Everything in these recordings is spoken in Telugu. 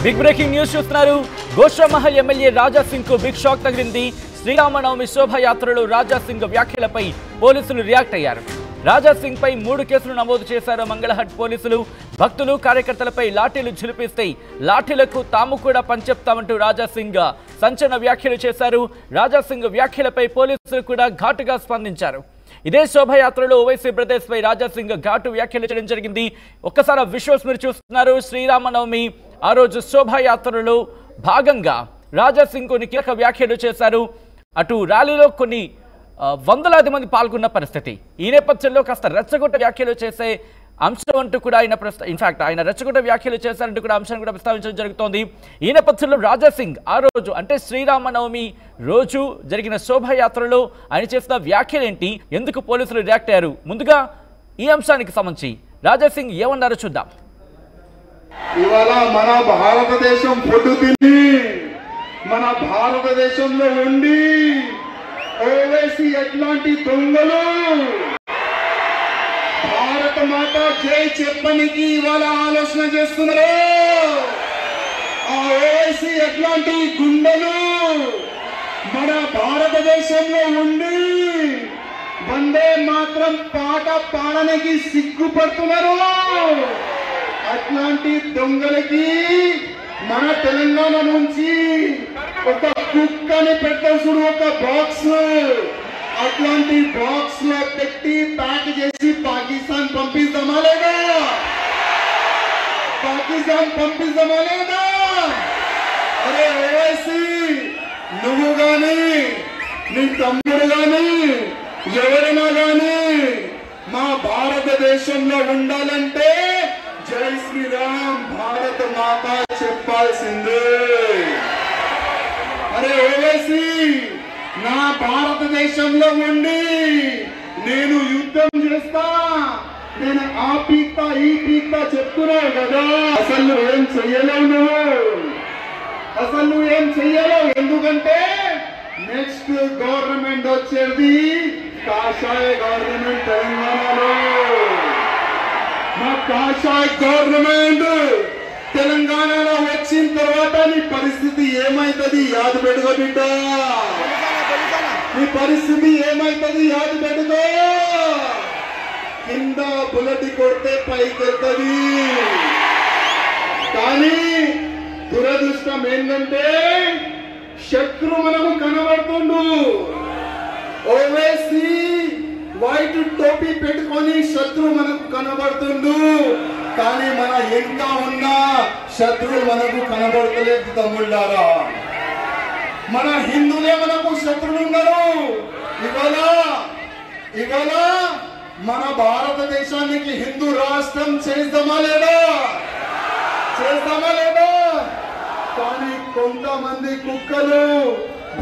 బిగ్ బ్రేకింగ్ న్యూస్ చూస్తున్నారు. గోషామహల్ ఎమ్మెల్యే రాజా సింగ్ కు బిగ్ షాక్ తగిలింది. శ్రీరామనవమి శోభాయాత్రలో రాజా సింగ్ వ్యాఖ్యలపై పోలీసులు రియాక్ట్ అయ్యారు. రాజా సింగ్ పై 3 కేసులు నమోదు చేశారు మంగళహట్ పోలీసులు. భక్తులు కార్యకర్తలపై లాఠీలు ఝులిపిస్తే లాఠీలకు తాము కూడా పనిచెప్తామంటూ రాజా సింగ్ సంచలన వ్యాఖ్యలు చేశారు. రాజా సింగ్ వ్యాఖ్యలపై పోలీసులు కూడా ఘాటుగా స్పందించారు. ఇదే శోభాయాత్రలో ఓవైసీ బ్రదర్స్ పై రాజా సింగ్ ఘాటు వ్యాఖ్యలు చేయడం జరిగింది. ఒక్కసారి విజువల్స్ మీరు చూస్తున్నారు. శ్రీరామనవమి ఆ రోజు శోభాయాత్రలో భాగంగా రాజా సింగ్ కొన్ని కీలక వ్యాఖ్యలు చేశారు. అటు ర్యాలీలో కొన్ని వందలాది మంది పాల్గొన్న పరిస్థితి. ఈ నేపథ్యంలో కాస్త రెచ్చగొట్ట వ్యాఖ్యలు చేసే అంశం అంటూ కూడా ఆయన రెచ్చగొట్ట వ్యాఖ్యలు చేశారంటూ కూడా అంశాన్ని కూడా ప్రస్తావించడం జరుగుతోంది. ఈ నేపథ్యంలో రాజా సింగ్ ఆ రోజు అంటే శ్రీరామనవమి రోజు జరిగిన శోభాయాత్రలో ఆయన చేసిన వ్యాఖ్యలేంటి, ఎందుకు పోలీసులు రియాక్ట్ అయ్యారు? ముందుగా ఈ అంశానికి సంబంధించి రాజా సింగ్ ఏమన్నారో చూద్దాం. ఇవాళ మన భారతదేశం పొట్టు తిని మన భారతదేశంలో ఉండి ఓవైసీ ఎట్లాంటి దొంగలు భారత మాత జై చెప్పనికి ఇవాళ ఆలోచన చేస్తున్నారు. ఆ ఓవైసీ ఎట్లాంటి గుండెలు మన భారతదేశంలో ఉండి వందే మాత్రం పాట పాడడానికి సిగ్గుపడుతున్నారు. అట్లాంటి దొంగలకి మన తెలంగాణ నుంచి ఒక కుక్కని పెట్టాల్సిన ఒక బాక్స్, అట్లాంటి బాక్స్ లో పెట్టి ప్యాక్ చేసి పాకిస్తాన్ పంపిస్తామా లేదా? పాకిస్తాన్ పంపిస్తామా లేదా? అరే ఓవైసీ, నువ్వు గాని నీ తమ్ముడు గాని ఎవరైనా గాని మా భారతదేశంలో ఉండాలంటే జై శ్రీరామ్ భారత మాత చెప్పాల్సిందే. అరే ఓవైసీ, నా భారతదేశంలో ఉండి నేను యుద్ధం చేస్తా, నేను ఆ పీక్తా ఈ పీక్తా చెప్తున్నావు కదా, అసలు నువ్వేం చెయ్యలేవు. అసలు నువ్వేం చెయ్యలేవు. ఎందుకంటే నెక్స్ట్ గవర్నమెంట్ వచ్చేది కాషాయ గవర్నమెంట్ తెలంగాణలో. మా కాషాయ గవర్నమెంట్ తెలంగాణలో వచ్చిన తర్వాత నీ పరిస్థితి ఏమైతుంది యాద పెట్టుకో బిడ్డ. నీ పరిస్థితి ఏమైతుంది యాద పెట్టుకో. కింద బుల్లెట్ కొడితే పైకి వెళ్తుంది. కానీ దురదృష్టం ఏంటంటే శత్రు మనకు కనబడుతుండు. ఓవైసీ వైట్ టోపీ పెట్టుకొని శత్రు మనకు కనబడుతుండు. కానీ మన ఇంకా ఉన్న శత్రువు మనకు కనబడతలేదు తమ్ముళ్ళారా. మన హిందువులే మనకు శత్రువులు ఉన్నారు. ఇవాళ మన భారతదేశానికి హిందూ రాష్ట్రం చేద్దామా లేదా? కానీ కొంతమంది కుక్కలు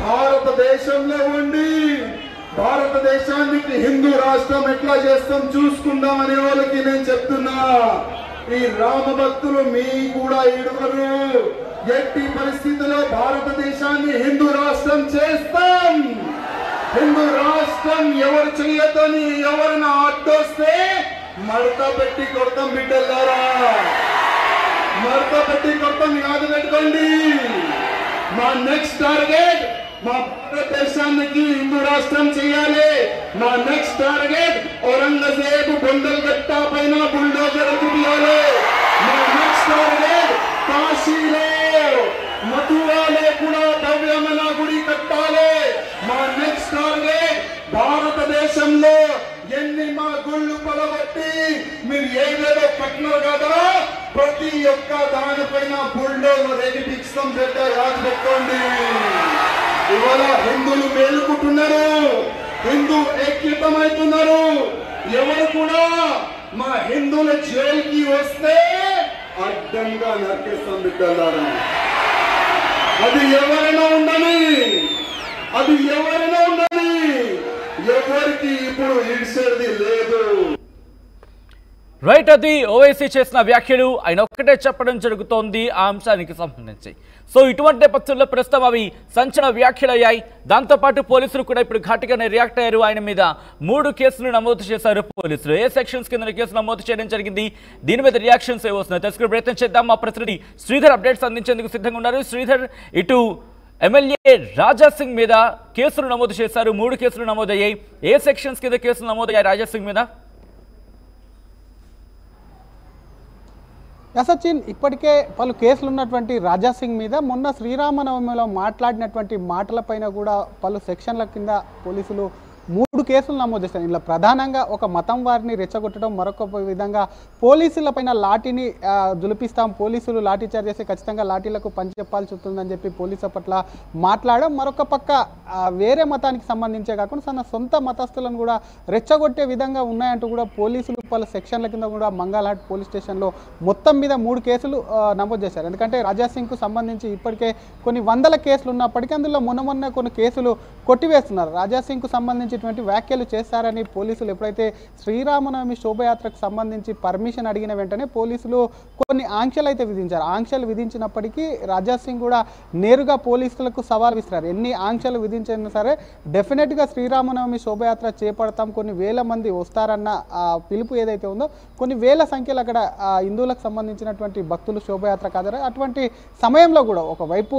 భారతదేశంలో ఉండి భారతదేశానికి హిందూ రాష్ట్రం ఎట్లా చేస్తాం చూసుకుందాం అనే వాళ్ళకి నేను చెప్తున్నా, ఈ రామ భక్తులు మీ కూడా ఇడుగరు. ఎట్టి పరిస్థితుల్లో భారతదేశాన్ని హిందూ రాష్ట్రం చేస్తాం. హిందూ రాష్ట్రం ఎవరు చెయ్యొద్దని ఎవరైనా అడ్డొస్తే మడత పెట్టి కొడతాం బిడ్డలారా. మడత పెట్టి కొడతాం, యాద పెట్టుకోండి. మా నెక్స్ట్ టార్గెట్ మా భారతదేశానికి హిందూ రాష్ట్రం చేయాలి. మా నెక్స్ట్ టార్గెట్ ఔరంగజేబు బొందల్గట్ట పైన బుల్డోజర్ తీయాలి. మా నెక్స్ట్ టార్గెట్ కాశీలో మథురాలో కూడా భవ్యమైన గుడి కట్టాలి. మా నెక్స్ట్ టార్గెట్ భారతదేశంలో ఎన్ని మా గుళ్ళు పడబట్టి మీరు ఏదేదో కట్టినారు కదా, ప్రతి ఒక్క దానిపైన బుల్డోజర్ ఎగిపిస్తాం బిడ్డ, యాద పెట్టుకోండి. ఇవాళ హిందువులు మేలుకుంటున్నారు, హిందూ ఐక్యతమవుతున్నారు. ఎవరు కూడా మా హిందువుల జైలుకి వస్తే అడ్డంగా నరికేస్తాం బిడ్డలారా. అది ఎవరైనా ఉండని, ఎవరికి ఇప్పుడు ఇడిసేది లేదు. రైట్, అది ఓవైసీ చేసిన వ్యాఖ్యలు ఆయన ఒక్కటే చెప్పడం జరుగుతోంది ఆ అంశానికి సంబంధించి. సో ఇటువంటి నేపథ్యంలో ప్రస్తుతం అవి సంచలన వ్యాఖ్యలయ్యాయి. దాంతోపాటు పోలీసులు కూడా ఇప్పుడు ఘాటుగానే రియాక్ట్ అయ్యారు. ఆయన మీద 3 కేసులు నమోదు చేశారు పోలీసులు. ఏ సెక్షన్స్ కింద కేసు నమోదు చేయడం జరిగింది, దీని మీద రియాక్షన్స్ ఏ వస్తున్నాయి తెలుసుకునే ప్రయత్నం చేద్దాం. మా ప్రతినిధి శ్రీధర్ అప్డేట్స్ అందించేందుకు సిద్ధంగా ఉన్నారు. శ్రీధర్, ఇటు ఎమ్మెల్యే రాజాసింగ్ మీద కేసులు నమోదు చేశారు, 3 కేసులు నమోదయ్యాయి. ఏ సెక్షన్స్ కింద కేసులు నమోదయ్యాయి రాజాసింగ్ మీద? సచిన్, ఇప్పటికే పలు కేసులు ఉన్నటువంటి రాజాసింగ్ మీద మొన్న శ్రీరామనవమిలో మాట్లాడినటువంటి మాటలపైన కూడా పలు సెక్షన్ల కింద పోలీసులు 3 కేసులు నమోదు చేశారు. ఇలా ప్రధానంగా ఒక మతం వారిని రెచ్చగొట్టడం, మరొక విధంగా పోలీసులపైన లాఠీని జులిపిస్తాం, పోలీసులు లాఠీ చార్జ్ చేస్తే ఖచ్చితంగా లాఠీలకు పని చెప్పాల్సి ఉంటుందని చెప్పి పోలీసుల పట్ల మాట్లాడడం, మరొక పక్క వేరే మతానికి సంబంధించే కాకుండా తన సొంత మతస్థులను కూడా రెచ్చగొట్టే విధంగా ఉన్నాయంటూ కూడా పోలీసులు పలు సెక్షన్ల కింద కూడా మంగళహాట్ పోలీస్ స్టేషన్లో మొత్తం మీద 3 కేసులు నమోదు చేశారు. ఎందుకంటే రాజాసింగ్కు సంబంధించి ఇప్పటికే కొన్ని వందల కేసులు ఉన్నప్పటికీ అందులో మొన్న కొన్ని కేసులు కొట్టివేస్తున్నారు. రాజాసింగ్కు సంబంధించి వ్యాఖ్యలు చేశారని పోలీసులు ఎప్పుడైతే శ్రీరామనవమి శోభయాత్రకు సంబంధించి పర్మిషన్ అడిగిన వెంటనే పోలీసులు కొన్ని ఆంక్షలు అయితే విధించారు. ఆంక్షలు విధించినప్పటికీ రాజాసింగ్ కూడా నేరుగా పోలీసులకు సవాల్ విసిరారు. ఎన్ని ఆంక్షలు విధించినా సరే డెఫినెట్గా శ్రీరామనవమి శోభయాత్ర చేపడతాం, కొన్ని వేల మంది వస్తారన్న పిలుపు ఏదైతే ఉందో కొన్ని వేల సంఖ్యలో అక్కడ హిందువులకు సంబంధించినటువంటి భక్తులు శోభయాత్ర కాదు. అటువంటి సమయంలో కూడా ఒకవైపు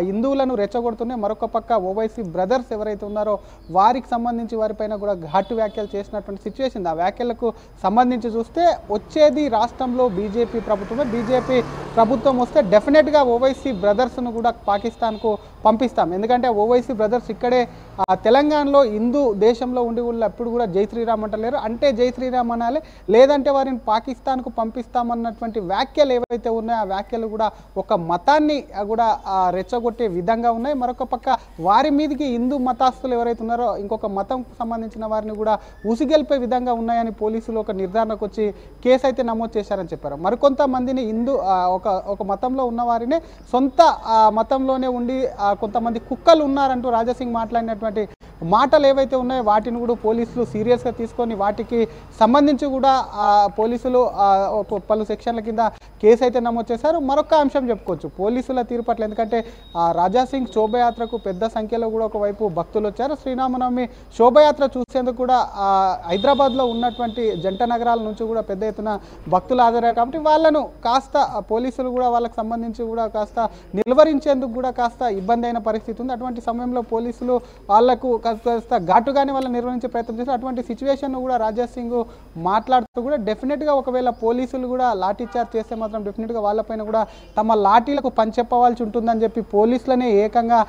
హిందువులను రెచ్చగొడుతున్నాయి, మరొక పక్క ఓవైసీ బ్రదర్స్ ఎవరైతే ఉన్నారో వారికి సంబంధించి వారిపైన కూడా ఘాటు వ్యాఖ్యలు చేసినటువంటి సిచ్యువేషన్. ఆ వ్యాఖ్యలకు సంబంధించి చూస్తే వచ్చేది రాష్ట్రంలో బీజేపీ ప్రభుత్వం వస్తే డెఫినెట్గా ఓవైసీ బ్రదర్స్ను కూడా పాకిస్తాన్కు పంపిస్తాం. ఎందుకంటే ఓవైసీ బ్రదర్స్ ఇక్కడే తెలంగాణలో హిందూ దేశంలో ఉండి వాళ్ళు ఎప్పుడు కూడా జై శ్రీరామ్ అంటలేరు, అంటే జై శ్రీరామ్ అనాలి, లేదంటే వారిని పాకిస్తాన్కు పంపిస్తామన్నటువంటి వ్యాఖ్యలు ఏవైతే ఉన్నాయో ఆ వ్యాఖ్యలు కూడా ఒక మతాన్ని కూడా రెచ్చగొట్టే విధంగా ఉన్నాయి. మరొక పక్క వారి మీదకి హిందూ మతస్థులు ఎవరైతే ఉన్నారో ఇంకొక మతం సంబంధించిన వారిని కూడా ఉసిగెల్పే విధంగా ఉన్నాయని పోలీసులు ఒక నిర్ధారణకు వచ్చి కేసు అయితే నమోదు చేశారని చెప్పారు. మరికొంతమందిని ఒక మతంలో ఉన్న వారిని సొంత మతంలోనే ఉండి కొంతమంది కుక్కలు ఉన్నారంటూ రాజాసింగ్ మాట్లాడినటువంటి మాటలు ఏవైతే ఉన్నాయో వాటిని కూడా పోలీసులు సీరియస్గా తీసుకొని వాటికి సంబంధించి కూడా పోలీసులు పలు సెక్షన్ల కింద కేసు అయితే నమోదు చేశారు. మరొక అంశం చెప్పుకోవచ్చు పోలీసుల తీరు పట్ల, ఎందుకంటే రాజాసింగ్ శోభయాత్రకు పెద్ద సంఖ్యలో కూడా ఒకవైపు భక్తులు వచ్చారు. శ్రీరామనవమి శోభయాత్ర చూసేందుకు కూడా హైదరాబాద్లో ఉన్నటువంటి జంట నగరాల నుంచి కూడా పెద్ద ఎత్తున భక్తులు హాజరయ్యారు. కాబట్టి వాళ్ళను కాస్త పోలీసులు కూడా వాళ్ళకు సంబంధించి కూడా కాస్త నిలువరించేందుకు కూడా కాస్త ఇబ్బంది అయిన పరిస్థితి ఉంది. అటువంటి సమయంలో పోలీసులు వాళ్లకు కాస్త ఘాటుగానే వాళ్ళు నిర్వహించే ప్రయత్నం చేస్తారు. అటువంటి సిచ్యువేషన్ కూడా రాజాసింగ్ మాట్లాడుతూ కూడా డెఫినెట్గా ఒకవేళ పోలీసులు కూడా లాఠీ చార్జ్ చేస్తే మాత్రం డెఫినెట్గా వాళ్ళపైన కూడా తమ లాఠీలకు పంచెప్పవలసి ఉంటుందని చెప్పి పోలీసులనే ఏకంగా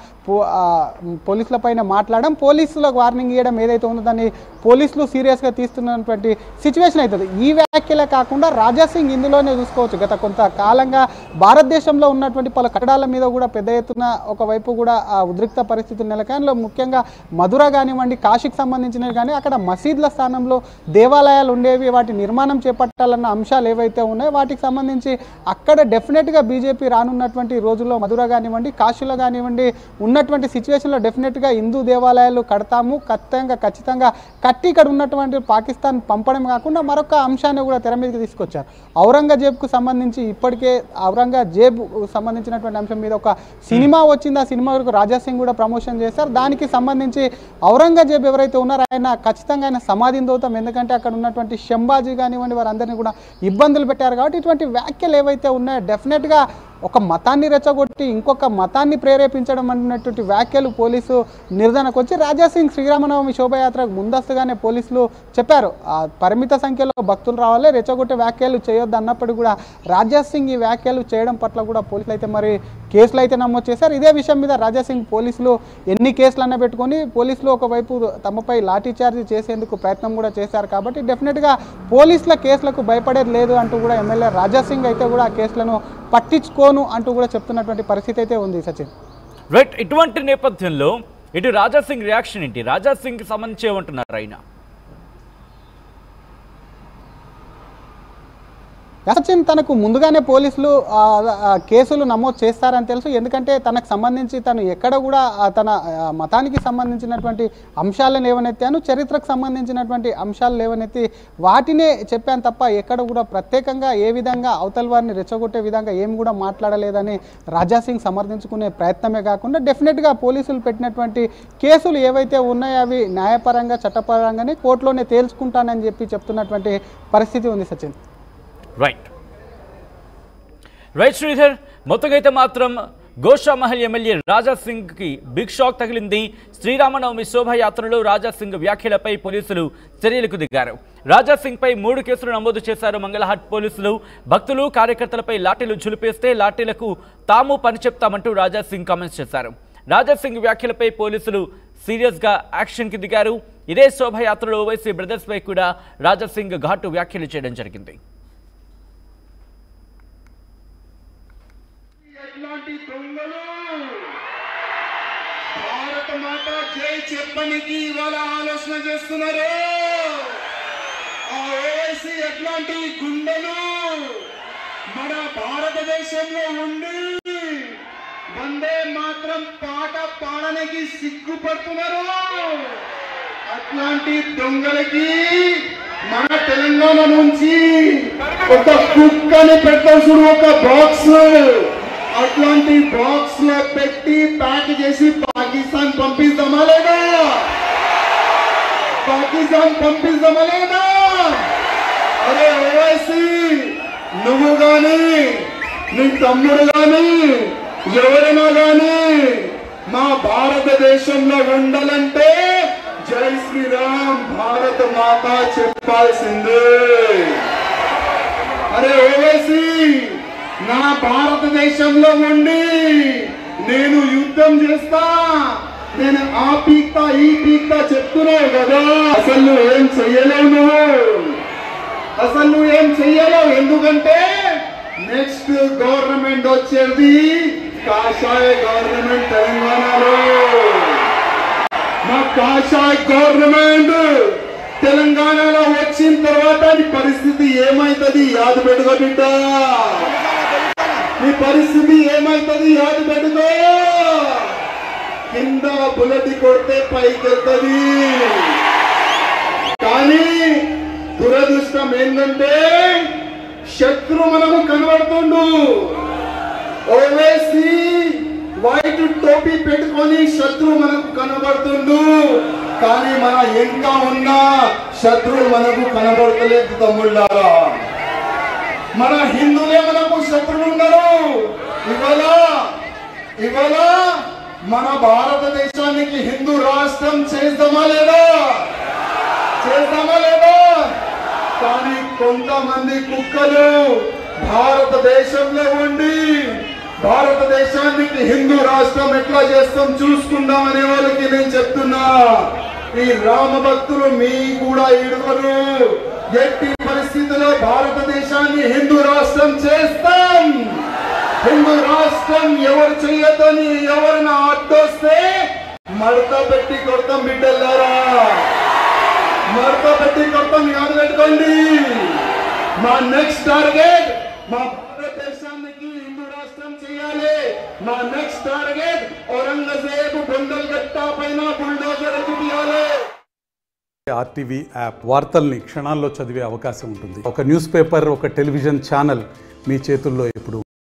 పోలీసుల పైన మాట్లాడడం, పోలీసులకు వార్నింగ్ ఇవ్వడం ఏదైతే ఉందో దాన్ని పోలీసులు సీరియస్గా తీస్తున్నటువంటి సిచ్యువేషన్ అవుతుంది. ఈ వ్యాఖ్యలే కాకుండా రాజాసింగ్ ఇందులోనే చూసుకోవచ్చు గత కొంతకాలంగా భారతదేశంలో ఉన్నటువంటి పలు కట్టడాల మీద కూడా పెద్ద ఎత్తున ఒకవైపు కూడా ఉద్రిక్త పరిస్థితులు నెలకొన్నాయి. ముఖ్యంగా మధుర కానివ్వండి, కాశీకి సంబంధించినవి కానీ అక్కడ మసీదుల స్థానంలో దేవాలయాలు ఉండేవి, వాటి నిర్మాణం చేపట్టాలన్న అంశాలు ఏవైతే ఉన్నాయో వాటికి సంబంధించి అక్కడ డెఫినెట్గా బీజేపీ రానున్నటువంటి రోజుల్లో మధుర కానివ్వండి, కాశీలో కానివ్వండి ఉన్నటువంటి సిచ్యువేషన్లో డెఫినెట్గా హిందూ దేవాలయాలు కడతాము, ఖచ్చితంగా కట్టి ఇక్కడ ఉన్నటువంటి పాకిస్తాన్ పంపడం కాకుండా మరొక అంశాన్ని కూడా తెర మీదకి తీసుకొచ్చారు. ఔరంగజేబ్కు సంబంధించి ఇప్పటికే ఔరంగజేబ్ సంబంధించినటువంటి అంశం మీద ఒక సినిమా వచ్చింది, ఆ సినిమా వరకు రాజాసింగ్ కూడా ప్రమోషన్ చేశారు. దానికి సంబంధించి ఔరంగజేబ్ ఎవరైతే ఉన్నారో ఆయన ఖచ్చితంగా ఆయన సమాధిని దోతాం, ఎందుకంటే అక్కడ ఉన్నటువంటి షంబాజీ కానివ్వండి వారందరినీ కూడా ఇబ్బందులు పెట్టారు. కాబట్టి ఇటువంటి వ్యాఖ్యలు ఏవైతే ఉన్నాయో డెఫినెట్గా ఒక మతాన్ని రెచ్చగొట్టి ఇంకొక మతాన్ని ప్రేరేపించడం అన్నటువంటి వ్యాఖ్యలు పోలీసు నిర్ధారణకు వచ్చి రాజాసింగ్ శ్రీరామనవమి శోభయాత్రకు ముందస్తుగానే పోలీసులు చెప్పారు పరిమిత సంఖ్యలో భక్తులు రావాలి, రెచ్చగొట్టే వ్యాఖ్యలు చేయొద్దు అన్నప్పుడు కూడా రాజాసింగ్ ఈ వ్యాఖ్యలు చేయడం పట్ల కూడా పోలీసులు అయితే మరి కేసులు అయితే నమోదు చేశారు. ఇదే విషయం మీద రాజాసింగ్ పోలీసులు ఎన్ని కేసులు అన్న పెట్టుకొని పోలీసులు ఒకవైపు తమపై లాఠీ చార్జ్ చేసేందుకు ప్రయత్నం కూడా చేశారు. కాబట్టి డెఫినెట్గా పోలీసుల కేసులకు భయపడేది లేదు అంటూ కూడా ఎమ్మెల్యే రాజాసింగ్ అయితే కూడా ఆ కేసులను పట్టించుకోను అంటూ కూడా చెప్తున్నటువంటి పరిస్థితి అయితే ఉంది. సచిన్, రైట్, ఇటువంటి నేపథ్యంలో ఇటు రాజాసింగ్ రియాక్షన్ ఏంటి? రాజాసింగ్కి సంబంధించి ఏమంటున్నారు ఆయన? సచిన్ తనకు ముందుగానే పోలీసులు కేసులు నమోదు చేస్తారని తెలుసు. ఎందుకంటే తనకు సంబంధించి తను ఎక్కడ కూడా తన మతానికి సంబంధించినటువంటి అంశాలను లేవనెత్తాను, చరిత్రకు సంబంధించినటువంటి అంశాలు లేవనెత్తి వాటినే చెప్పాను తప్ప ఎక్కడ కూడా ప్రత్యేకంగా ఏ విధంగా అవతల వారిని రెచ్చగొట్టే విధంగా ఏం కూడా మాట్లాడలేదని రాజాసింగ్ సమర్థించుకునే ప్రయత్నమే కాకుండా డెఫినెట్గా పోలీసులు పెట్టినటువంటి కేసులు ఏవైతే ఉన్నాయో అవి న్యాయపరంగా చట్టపరంగానే కోర్టులోనే తేల్చుకుంటానని చెప్పి చెప్తున్నటువంటి పరిస్థితి ఉంది సచిన్. రైట్ శ్రీధర్, మొత్తంగా అయితే మాత్రం గోషామహల్ ఎమ్మెల్యే రాజాసింగ్కి బిగ్ షాక్ తగిలింది. శ్రీరామనవమి శోభాయాత్రలో రాజాసింగ్ వ్యాఖ్యలపై పోలీసులు చర్యలకు దిగారు. రాజాసింగ్పై 3 కేసులు నమోదు చేశారు మంగళహాట్ పోలీసులు. భక్తులు కార్యకర్తలపై లాఠీలు ఝులిపేస్తే లాఠీలకు తాము పని చెప్తామంటూ రాజాసింగ్ కామెంట్స్ చేశారు. రాజాసింగ్ వ్యాఖ్యలపై పోలీసులు సీరియస్గా యాక్షన్కి దిగారు. ఇదే శోభాయాత్రలో ఓవైసీ బ్రదర్స్పై కూడా రాజాసింగ్ ఘాటు వ్యాఖ్యలు చేయడం జరిగింది. భారత మాత జై చెప్పనికి ఇవాళ ఆలోచన చేస్తున్నారు. ఆ ఓవైసీ ఎట్లాంటి గుండెలు మన భారతదేశంలో ఉండి వందే మాత్రం పాట పాడడానికి సిగ్గుపడుతున్నారు. అట్లాంటి దొంగలకి మన తెలంగాణ నుంచి ఒక కుక్కని పెట్టాల్సి ఒక బాక్స్, అట్లాంటి బాక్స్ లో పెట్టి ప్యాక్ చేసి పాకిస్తాన్ పంపిస్తామా లేదా? పాకిస్తాన్ పంపిస్తామా లేదా? అరే ఓవైసీ, నువ్వు గాని నీ తమ్ముడు గాని ఎవరైనా గాని మా భారతదేశంలో ఉండాలంటే జై శ్రీరామ్ భారత మాత చెప్పాల్సిందే. అరే ఓవైసీ, నా భారతదేశంలో ఉండి నేను యుద్ధం చేస్తా, నేను ఆ పీక్తా ఈ పీక్తా చెప్తున్నావు కదా, అసలు నువ్వు ఏం చెయ్యలేవు. అసలు నువ్వు ఏం చెయ్యలేవు. ఎందుకంటే నెక్స్ట్ గవర్నమెంట్ వచ్చేది కాషాయ గవర్నమెంట్ తెలంగాణలో. మా కాషాయ గవర్నమెంట్ తెలంగాణలో వచ్చిన తర్వాత నీ పరిస్థితి ఏమైతుంది యాద పెట్టుకో బిడ్డ. నీ పరిస్థితి ఏమైతుంది యాద పెట్టుకో. కింద బుల్లెట్ కొడితే పైకి వెళ్తుంది. కానీ దురదృష్టం ఏంటంటే శత్రు మనకు కనబడుతుండు. ఓవైసీ వైట్ టోపీ పెట్టుకొని శత్రువు మనకు కనబడుతుండు. కానీ మన ఇంకా ఉన్న శత్రువు మనకు కనబడతలేదు తమ్ముళ్ళారా. మన హిందువులే మనకు శత్రువులు ఉన్నారు. ఇవాళ మన భారతదేశానికి హిందూ రాష్ట్రం చేద్దామా లేదా? చేద్దామా లేదా? కానీ కొంతమంది కుక్కలు భారతదేశంలో ఉండి భారతదేశానికి హిందూ రాష్ట్రం ఎట్లా చేస్తాం చూసుకుందాం అనే వాళ్ళకి నేను చెప్తున్నా, ఈ రామ భక్తులు మీ కూడా ఈడుకోరు. ఎట్టి పరిస్థితుల్లో భారతదేశాన్ని హిందూ రాష్ట్రం చేస్తాం. హిందూ రాష్ట్రం ఎవరు చెయ్యొద్దని ఎవరైనా అడ్డొస్తే మడత పెట్టి కొడతాం బిడ్డలారా. మడత పెట్టి కొడతాం, యాద పెట్టుకోండి. మా నెక్స్ట్ టార్గెట్ మా భారతదేశానికి హిందూ రాష్ట్రం చేయాలి. మా నెక్స్ట్ టార్గెట్ ఔరంగజేబు బొందల్గట్ట పైన బుల్డోజర్ చూపించాలి. ఆర్టీవీ యాప్ వార్తల్ని క్షణాల్లో చదివే అవకాశం ఉంటుంది. ఒక న్యూస్ పేపర్, ఒక టెలివిజన్ ఛానల్ మీ చేతుల్లో ఎప్పుడు